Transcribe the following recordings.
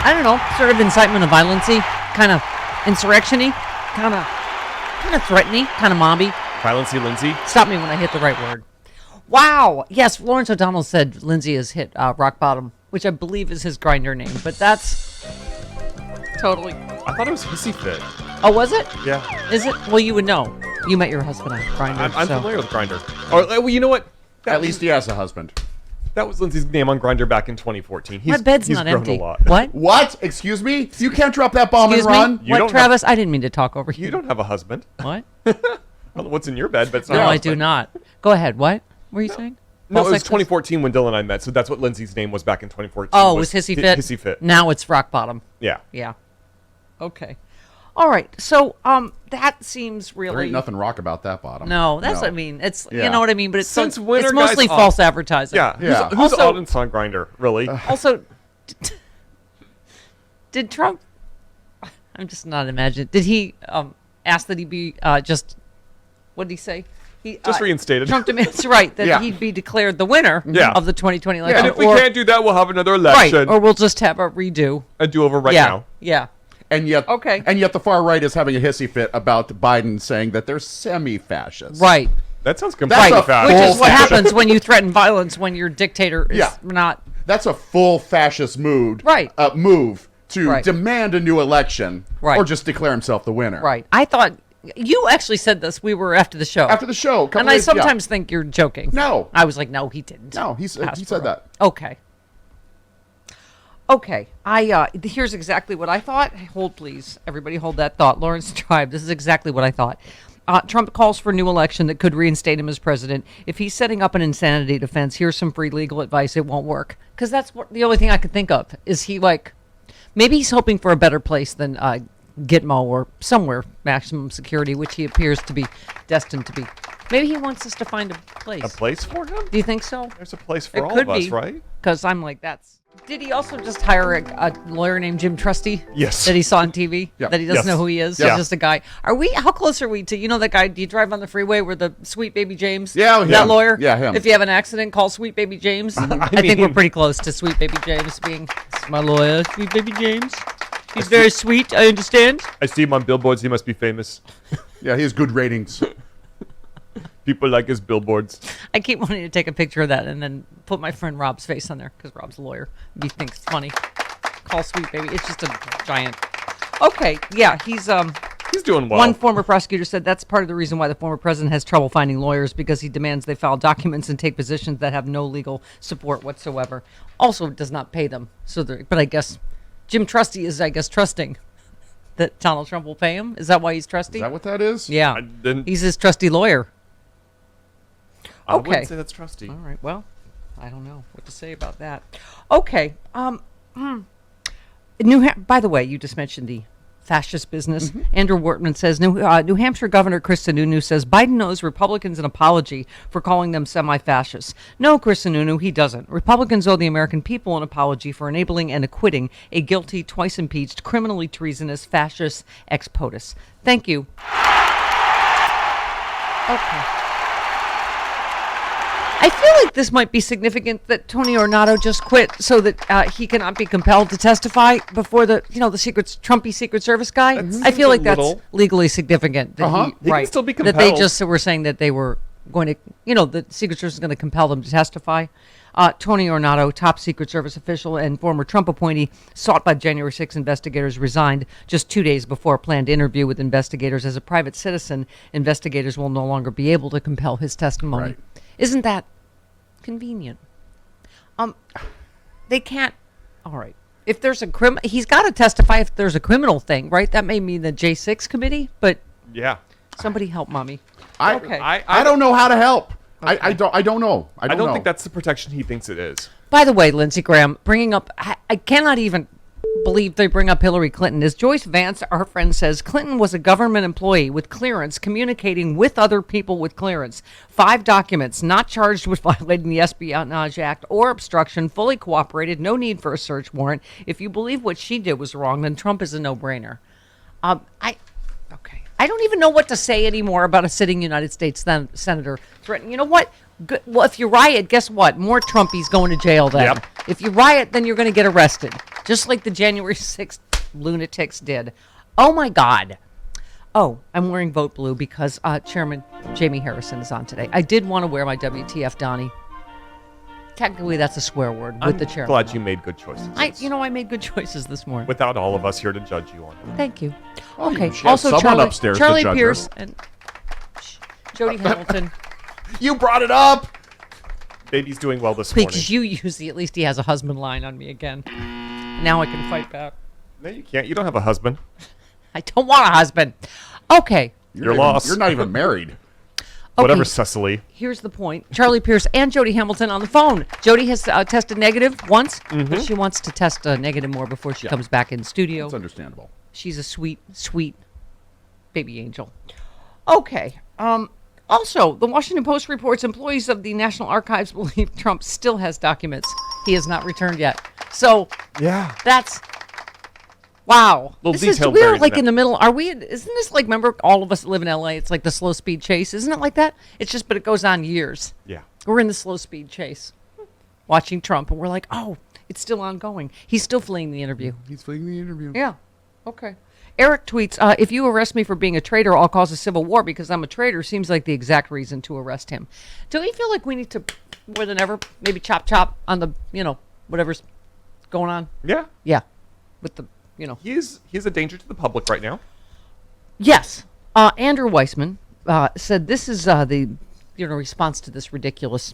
I don't know, sort of incitement of violence-y, kind of insurrection-y, kind of threatening, kind of mobby. Violence-y Lindsay. Stop me when I hit the right word. Wow. Yes, Lawrence O'Donnell said Lindsay has hit rock bottom, which I believe is his grinder name, but that's totally... I thought it was Hissy Fit. Oh, was it? Yeah. Is it? Well, you would know. You met your husband on Grindr. I'm familiar with Grindr. Or, well, you know what? At least he has a husband. That was Lindsay's name on Grindr back in 2014. My bed's he's not grown empty. A lot. What? What? Excuse me? You can't drop that bomb Excuse and run. me? What, Travis? I didn't mean to talk over you. You don't have a husband. What? I don't know what's in your bed, but it's not. No, your I husband. do not. Go ahead. What were you saying? No, it was False 2014 when Dylan and I met, so that's what Lindsay's name was back in 2014. Oh, it was Hissy Fit? Hissy Fit. Now it's rock bottom. Yeah. Yeah. Okay. All right. So that seems really... There ain't nothing rock about that bottom. No, that's what I mean. It's Yeah. You know what I mean? But it's, Since when it's are guys mostly on- false advertising. Yeah. Yeah. Who's Also- audience on Grindr, really? Also, did Trump... I'm just not imagining. Did he ask that he be just... What did he say? He Just reinstated. Trump demands right that Yeah. he'd be declared the winner Yeah. of the 2020 election. and if we or, can't do that, we'll have another right, election. or we'll just have a redo. A do-over right yeah, now. yeah. And yet, Okay. And yet, the far right is having a hissy fit about Biden saying that they're semi-fascist. Right. That sounds That's completely a fast. Which is Full what fashion. happens when you threaten violence when your dictator is Yeah. not... That's a full fascist mood. Right. Move to Right. demand a new election, Right. or just declare himself the winner. Right. I thought... You actually said this. We were after the show. After the show, couple And I days- yeah. sometimes think you're joking. No. I was like, no, he didn't. No, he said Hasbro. that. Okay. Okay. Here's exactly what I thought. Hold, please. Everybody hold that thought. Lawrence Tribe, this is exactly what I thought. Trump calls for a new election that could reinstate him as president. If he's setting up an insanity defense, here's some free legal advice. It won't work. Because that's the only thing I could think of. Is he like... Maybe he's hoping for a better place than Gitmo or somewhere maximum security, which he appears to be destined to be. Maybe he wants us to find a place. A place for him? Do you think so? There's a place for It all could of us, be, right? Because I'm like, that's... Did he also just hire a lawyer named Jim Trusty? Yes. That he saw on TV? Yeah. That he doesn't Yes. know who he is? Yeah. He's just a guy. How close are we to, you know that guy, do you drive on the freeway where the Sweet Baby James? Yeah, That him. lawyer? Yeah, him. If you have an accident, call Sweet Baby James. I think we're pretty close to Sweet Baby James being, this is my lawyer, Sweet Baby James. He's very sweet, I understand. I see him on billboards. He must be famous. Yeah, he has good ratings. People like his billboards. I keep wanting to take a picture of that and then put my friend Rob's face on there because Rob's a lawyer. He thinks it's funny. Call Sweet Baby. It's just a giant. Okay, yeah, he's doing well. One former prosecutor said that's part of the reason why the former president has trouble finding lawyers because he demands they file documents and take positions that have no legal support whatsoever. Also, does not pay them. But I guess Jim Trusty is, trusting that Donald Trump will pay him. Is that why he's trusty? Is that what that is? Yeah, I didn't- he's his trusty lawyer. I Okay. wouldn't say that's trusty. All right. Well, I don't know what to say about that. Okay. By the way, you just mentioned the fascist business. Andrew Wortman says New Hampshire Governor Chris Sununu says Biden owes Republicans an apology for calling them semi-fascists. No, Chris Sununu, he doesn't. Republicans owe the American people an apology for enabling and acquitting a guilty, twice impeached, criminally treasonous fascist ex POTUS. Thank you. Okay. I feel like this might be significant that Tony Ornato just quit so that he cannot be compelled to testify before the Trumpy Secret Service guy. I feel like that's little. legally significant. That He can still be That they compelled. just were saying that they were going to, the Secret Service is going to compel them to testify. Tony Ornato, top Secret Service official and former Trump appointee, sought by January 6 investigators, resigned just 2 days before a planned interview with investigators. As a private citizen, investigators will no longer be able to compel his testimony. Right. Isn't that convenient? They can't. All right. If there's a he's got to testify if there's a criminal thing, right? That may mean the J6 committee, but Yeah. somebody help mommy. Okay. I I don't know how to help. Okay. I don't know. I don't know. think that's the protection he thinks it is. By the way, Lindsey Graham, bringing up, I cannot even believe they bring up Hillary Clinton. As Joyce Vance, our friend, says, Clinton was a government employee with clearance communicating with other people with clearance. 5 documents, not charged with violating the Espionage Act or obstruction, fully cooperated, no need for a search warrant. If you believe what she did was wrong, then Trump is a no-brainer. Okay. I don't even know what to say anymore about a sitting United States senator threatening. You know what? Well, if you riot, guess what? More Trumpies going to jail then. Yep. If you riot, then you're going to get arrested. just like the January 6th lunatics did. Oh, my God. Oh, I'm wearing Vote Blue because Chairman Jamie Harrison is on today. I did want to wear my WTF Donnie. Technically, that's a swear word with the chairman. Glad you made good choices. I made good choices this morning. Without all of us here to judge you on it. Thank you. Oh, Okay. she has someone upstairs to Charlie judge her. Pierce and Jody Hamilton. You brought it up. Baby's doing well this morning. Because you at least he has a husband line on me again. Now I can fight back. No, you can't. You don't have a husband. I don't want a husband. Okay. You're lost. You're not even married. Whatever, Okay. Cecily. Here's the point. Charlie Pierce and Jody Hamilton on the phone. Jody has tested negative once, but she wants to test negative more before she comes back in studio. It's understandable. She's a sweet, sweet baby angel. Okay. Also, the Washington Post reports employees of the National Archives believe Trump still has documents he has not returned yet. So Yeah. that's wow. Little This is detail we're buried like in in the middle. Are we? Isn't this like? Remember, all of us live in LA. It's like the slow speed chase, isn't it? Like that. It's just, but it goes on years. Yeah. We're in the slow speed chase, watching Trump, and we're like, oh, it's still ongoing. He's still fleeing the interview. He's fleeing the interview. Yeah. Okay. Eric tweets, if you arrest me for being a traitor, I'll cause a civil war because I'm a traitor. Seems like the exact reason to arrest him. Don't you feel like we need to, more than ever, maybe chop on the, whatever's going on? Yeah. Yeah. With the, He's a danger to the public right now. Yes. Andrew Weissman said this is the response to this ridiculous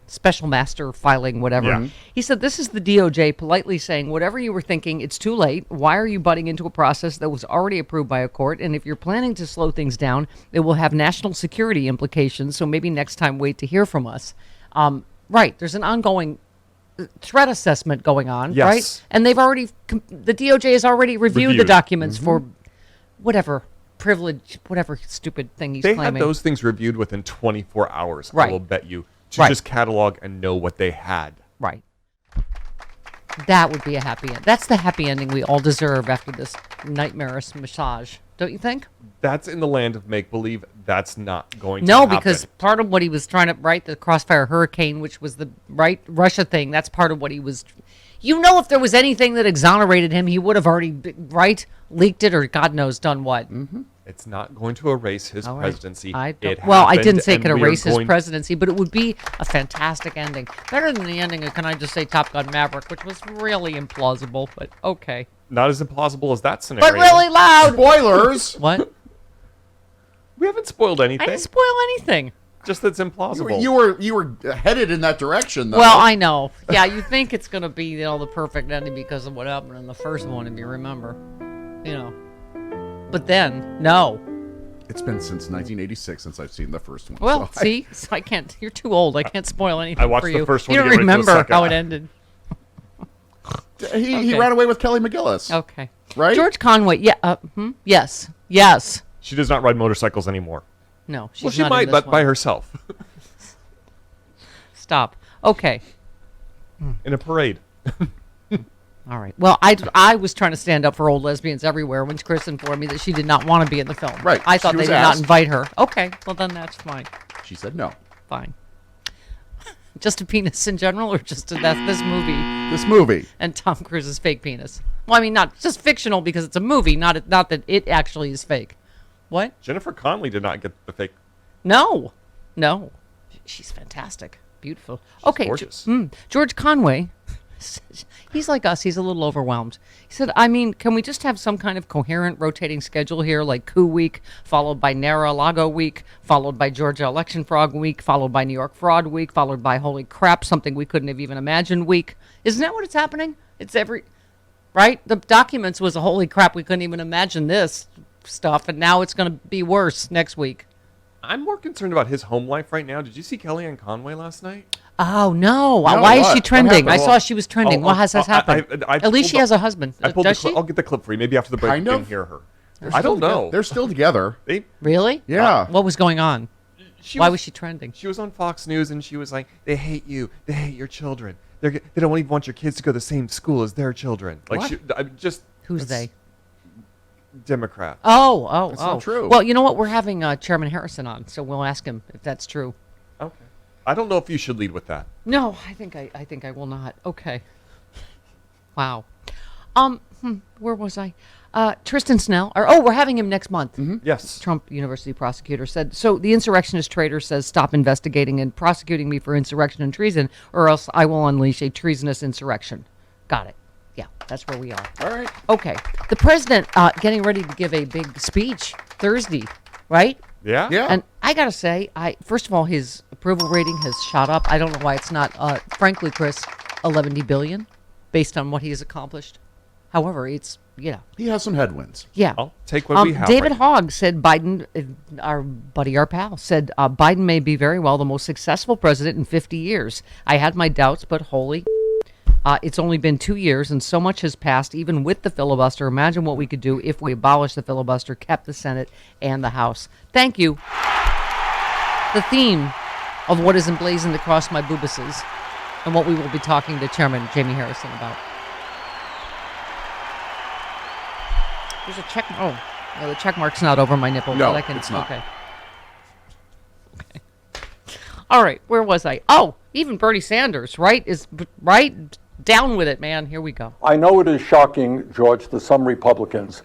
special master filing, whatever. Yeah. He said this is the DOJ politely saying, whatever you were thinking, it's too late. Why are you butting into a process that was already approved by a court? And if you're planning to slow things down, it will have national security implications. So maybe next time wait to hear from us. Right. There's an ongoing threat assessment going on, Yes. right? And they've already, the DOJ has already reviewed the Reviewed. documents for whatever privilege, whatever stupid thing he's They claiming. had those things reviewed within 24 hours, Right. I will bet you, to Right. just catalog and know what they had. Right. That would be a happy end. That's the happy ending we all deserve after this nightmarish massage, don't you think? That's in the land of make-believe. That's not going to No, happen. because part of what he was trying to write, the Crossfire Hurricane, which was the Russia thing, that's part of what he was. If there was anything that exonerated him, he would have already leaked it, or God knows done what. It's not going to erase his All right. presidency. I It didn't happened, say it could and we are erase his going- presidency, but it would be a fantastic ending. Better than the ending of, can I just say, Top Gun Maverick, which was really implausible, but okay. Not as implausible as that scenario. But really loud. Spoilers. What? We haven't spoiled I anything. didn't spoil anything. Just that's implausible. You were headed in that direction, though. Well, I know. Yeah, you think it's going to be, the perfect ending because of what happened in the first one, if you remember. But then, no. It's been since 1986 since I've seen the first one. Well, so see? So I can't. You're too old. I can't spoil anything I watched for the you. first one You to don't get ready for the remember second. how it ended. He Okay. ran away with Kelly McGillis. Okay. Right? George Conway. Yeah. Yes. Yes. She does not ride motorcycles anymore. No. She's Well, she not in might, this but one. by herself. Stop. Okay. In a parade. All right. Well, I was trying to stand up for old lesbians everywhere when Chris informed me that she did not want to be in the film. Right. I thought She they was did not asked. invite her. Okay. Well, then that's fine. She said no. Fine. Just a penis in general, or just this movie This movie. and Tom Cruise's fake penis? Well, I mean, not just fictional because it's a movie, not that it actually is fake. What? Jennifer Connelly did not get the fake. No. She's fantastic. Beautiful. Okay. gorgeous. George Conway, he's like us. He's a little overwhelmed. He said, can we just have some kind of coherent rotating schedule here, like coup week, followed by mar-a-lago week, followed by Georgia election fraud week, followed by New York fraud week, followed by holy crap, something we couldn't have even imagined week? Isn't that what it's happening? It's right? The documents was a holy crap, we couldn't even imagine this stuff, and now it's going to be worse next week. I'm more concerned about his home life right now. Did you see Kellyanne Conway last night? Oh, no. No, Why is what? she What trending? I happened? saw she was trending. What has happened? I At least pulled she has a husband. I pulled Does the clip. she? I'll get the clip for you. Maybe after the break Kind you can of. hear her. I don't know. They're still together. They, Really? Yeah. What was going on? Why was she trending? She was on Fox News and she was like, "They hate you. They hate your children. They don't even want your kids to go to the same school as their children." Like, What? Who's they? Democrat. Oh. That's not true. Well, you know what? We're having Chairman Harrison on, so we'll ask him if that's true. Okay. I don't know if you should lead with that. No, I think I will not. Okay. Wow. Where was I? Tristan Snell. We're having him next month. Yes. Trump University prosecutor said, so the insurrectionist traitor says, stop investigating and prosecuting me for insurrection and treason, or else I will unleash a treasonous insurrection. Got it. Yeah, that's where we are. All right. Okay. The president getting ready to give a big speech Thursday, right? Yeah? Yeah. And I got to say, first of all, his approval rating has shot up. I don't know why it's not, frankly, Chris, 11 billion based on what he has accomplished. However, it's, He has some headwinds. yeah. I'll take what we have. David right Hogg said Biden, our buddy, our pal, said Biden may be very well the most successful president in 50 years. I had my doubts, but holy, it's only been 2 years and so much has passed, even with the filibuster. Imagine what we could do if we abolished the filibuster, kept the Senate and the House. Thank you. The theme of what is emblazoned across my boobuses and what we will be talking to Chairman Jamie Harrison about. There's a check. Oh, no, the check mark's not over my nipple. No, but I can, it's not. Okay. All right, where was I? Oh, even Bernie Sanders, right? Right? Down with it, man. Here we go. I know it is shocking, George, to some Republicans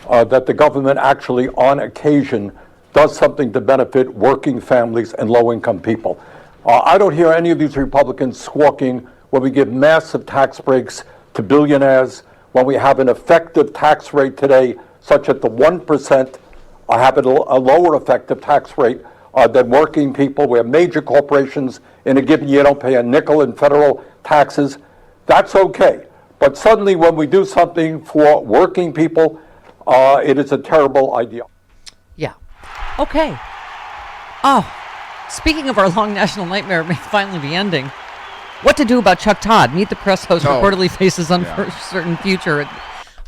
that the government actually, on occasion, does something to benefit working families and low-income people. I don't hear any of these Republicans squawking when we give massive tax breaks to billionaires, when we have an effective tax rate today, such that the 1% have a lower effective tax rate than working people. We have major corporations in a given year don't pay a nickel in federal taxes. That's okay. But suddenly when we do something for working people, it is a terrible idea. Yeah. Okay. Oh, speaking of our long national nightmare, it may finally be ending. What to do about Chuck Todd? Meet the Press host reportedly faces uncertain future.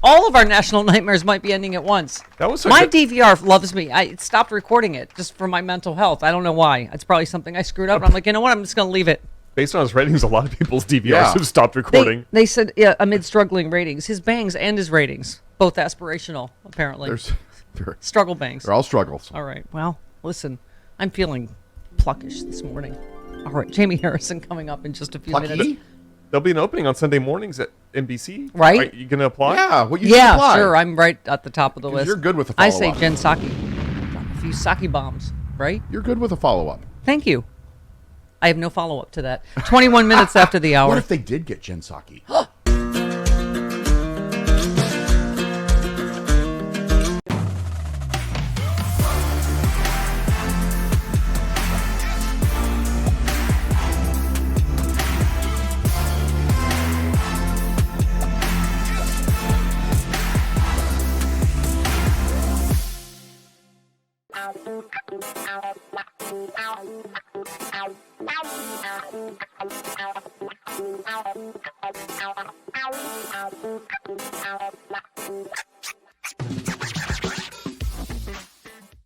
All of our national nightmares might be ending at once. That was my DVR loves me. I stopped recording it just for my mental health. I don't know why. It's probably something I screwed up. And I'm like, you know what? I'm just going to leave it. Based on his ratings, a lot of people's DVRs Yeah. have stopped recording. They said amid struggling ratings, his bangs and his ratings, both aspirational, apparently. They're Struggle bangs. all struggles. All right. Well, listen, I'm feeling pluckish this morning. All right, Jamie Harrison coming up in just a few minutes. Lucky? There'll be an opening on Sunday mornings at NBC. Right. Are you going to apply? Yeah. Well, you should Yeah, apply. sure. I'm right at the top of the 'Cause list. you're good with the I say follow-up. Jen Psaki. Drop a few Psaki bombs, right? You're good with a follow-up. Thank you. I have no follow-up to that. 21 minutes after the hour. What if they did get Jen Psaki? Ow.